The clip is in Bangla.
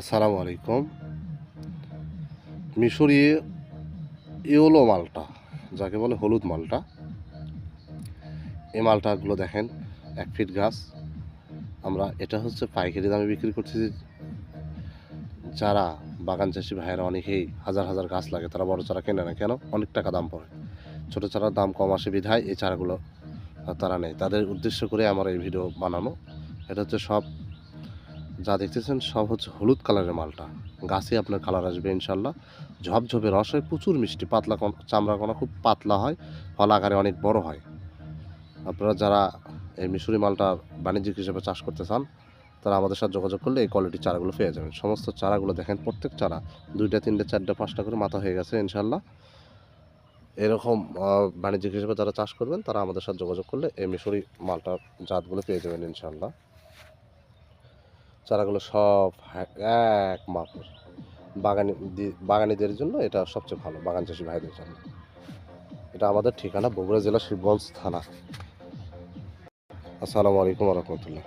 আসসালামু আলাইকুম। মিশরি ইয়োলো মালটা, যাকে বলে হলুদ মালটা, এই মালটাগুলো দেখেন ১ ফিট গাছ। আমরা এটা হচ্ছে পাইকারি দামে বিক্রি করছি। যারা বাগান চাষি ভাইয়েরা অনেকেই হাজার হাজার গাছ লাগে, তারা বড় চারা কেনে না কেন? অনেক টাকা দাম পড়ে। ছোট চারার দাম কম আসে বিধায় এই চারাগুলো তারা নেয়। তাদের উদ্দেশ্য করে আমার এই ভিডিও বানানো। এটা হচ্ছে সব যা দেখতেছেন সব হচ্ছে হলুদ কালারের মালটা। গাছে আপনার কালার আসবে ইনশাল্লাহ। ঝপঝপে রস হয়, প্রচুর মিষ্টি, পাতলা চামড়া কণা খুব পাতলা হয়, ফল আকারে অনেক বড় হয়। আপনারা যারা এই মিশরি মালটার বাণিজ্যিক হিসেবে চাষ করতে চান, তারা আমাদের সাথে যোগাযোগ করলে এই কোয়ালিটির চারাগুলো পেয়ে যাবেন। সমস্ত চারাগুলো দেখেন, প্রত্যেক চারা 2টা 3টে 4টে 5টা করে মাথা হয়ে গেছে ইনশাল্লাহ। এরকম বাণিজ্যিক হিসেবে যারা চাষ করবেন, তারা আমাদের সাথে যোগাযোগ করলে এই মিশরি মালটার জাতগুলো পেয়ে যাবেন ইনশাল্লাহ। চারাগুলো সব এক মাপের। বাগানীদের জন্য এটা সবচেয়ে ভালো, বাগান চাষি ভাইদের জন্য। এটা আমাদের ঠিকানা বগুড়া জেলা শিবগঞ্জ থানা। আসসালামু আলাইকুম রহমতুল্লাহ।